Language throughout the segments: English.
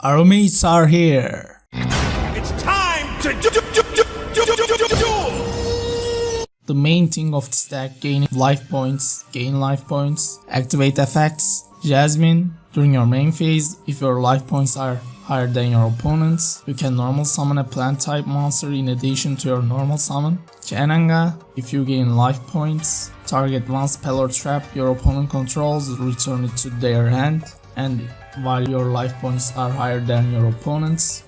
Aromages are here. It's time to duel! The main thing of this deck: gain life points, activate effects. Jasmine, during your main phase, if your life points are higher than your opponent's, you can normal summon a plant type monster in addition to your normal summon. Cananga, if you gain life points, target one spell or trap your opponent controls, return it to their hand, and while your life points are higher than your opponent's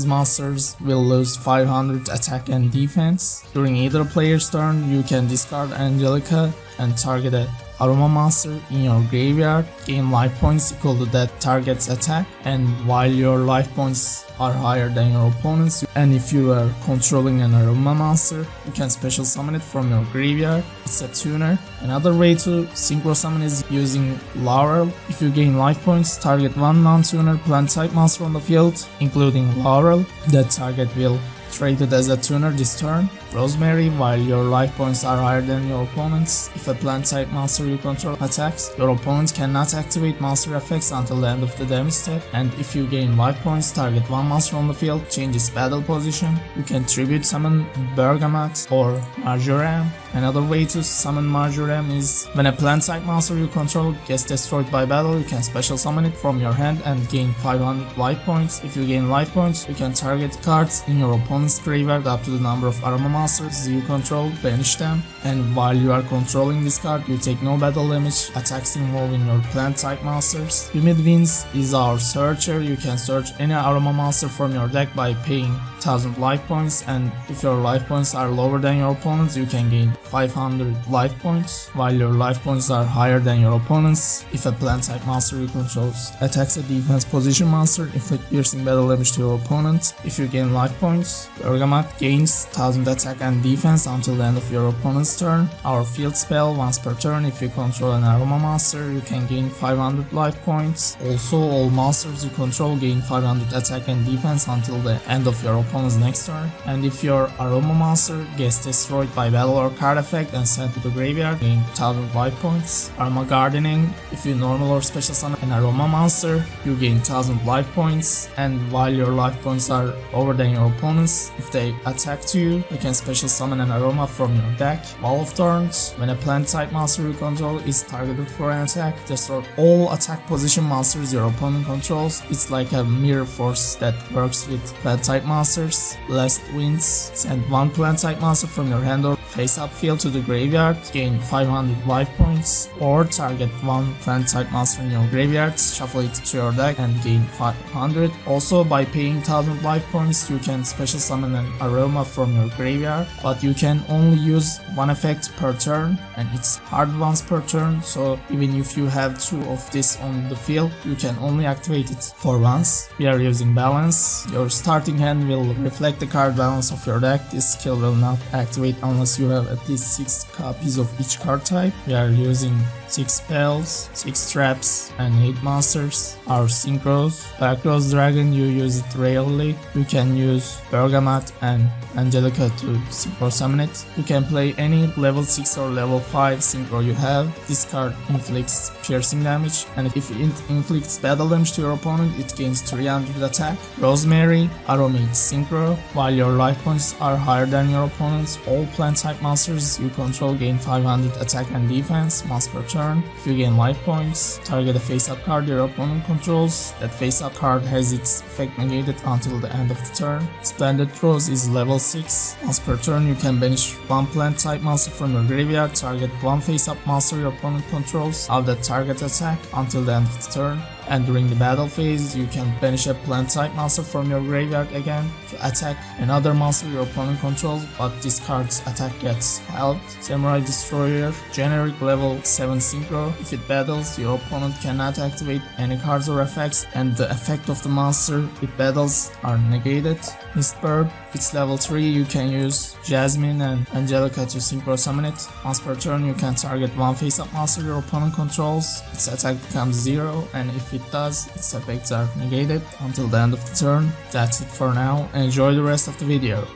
monsters will lose 500 attack and defense. During either player's turn, you can discard Angelica and target a Aroma monster in your graveyard, gain life points equal to that target's attack, and while your life points are higher than your opponent's, and if you are controlling an Aroma monster, you can special summon it from your graveyard. It's a tuner. Another way to synchro summon is using Laurel. If you gain life points, target one non-tuner plant type monster on the field, including Laurel. That target will trade it as a tuner this turn. Rosemary, while your life points are higher than your opponent's, if a plant type monster you control attacks, your opponent cannot activate monster effects until the end of the damage step, and if you gain life points, target one monster on the field, change its battle position. You can tribute summon Bergamot or Marjoram. Another way to summon Marjoram is when a plant type monster you control gets destroyed by battle, you can special summon it from your hand and gain 500 life points. If you gain life points, you can target cards in your opponent's graveyard up to the number of Aroma monsters you control, banish them, and while you are controlling this card, you take no battle damage attacks involving your plant type monsters. Humid Winds is our searcher. You can search any Aroma monster from your deck by paying 1000 life points, and if your life points are lower than your opponent's, you can gain 500 life points, while your life points are higher than your opponent's. If a plant type monster you control attacks a defense position monster, inflict piercing battle damage to your opponent. If you gain life points, Bergamot gains 1000 attack and defense until the end of your opponent's turn. Our field spell, once per turn, if you control an Aroma monster, you can gain 500 life points. Also, all monsters you control gain 500 attack and defense until the end of your opponent's next turn. And if your Aroma monster gets destroyed by battle or card effect and sent to the graveyard, gain 1000 life points. Aroma Gardening, if you normal or special summon an Aroma monster, you gain 1000 life points, and while your life points are lower than your opponent's, if they attack to you, you can special summon an Aroma from your deck. Wall of Thorns, when a plant type monster you control is targeted for an attack, destroy all attack position monsters your opponent controls. It's like a mirror force that works with plant type monsters. Last Winds, send one plant type monster from your hand or face up field to the graveyard, gain 500 life points, or target one plant type monster in your graveyard, shuffle it to your deck and gain 500. Also, by paying 1000 life points, you can special summon an Aroma from your graveyard, but you can only use one effect per turn, and it's hard once per turn, so even if you have two of this on the field, you can only activate it for once. We are using balance. Your starting hand will reflect the card balance of your deck. This skill will not activate unless you have at least 6 copies of each card type. We are using 6 spells, 6 traps, and 8 monsters. Our synchros: Black-Rose Dragon, you use it rarely. You can use Bergamot and Angelica to synchro summon it. You can play any level 6 or level 5 synchro you have. This card inflicts piercing damage, and if it inflicts battle damage to your opponent, it gains 300 attack. Rosemary, Aromages synchro, while your life points are higher than your opponent's, all plant type monsters you control gain 500 attack and defense once per turn. If you gain life points, target a face-up card your opponent controls. That face-up card has its effect negated until the end of the turn. Splendid Rose is level 6. Once per turn, you can banish one plant type monster from your graveyard, target one face-up monster your opponent controls of that target attack until the end of the turn. And during the battle phase, you can banish a plant type monster from your graveyard again to attack another monster your opponent controls, but this card's attack gets held. Samurai Destroyer, generic level 7 synchro. If it battles, your opponent cannot activate any cards or effects, and the effect of the monster it battles are negated. Mistbird, it's level 3. You can use Jasmine and Angelica to synchro summon it. Once per turn, you can target one face-up monster your opponent controls. Its attack becomes 0, and if it does, its effects are negated until the end of the turn. That's it for now. Enjoy the rest of the video.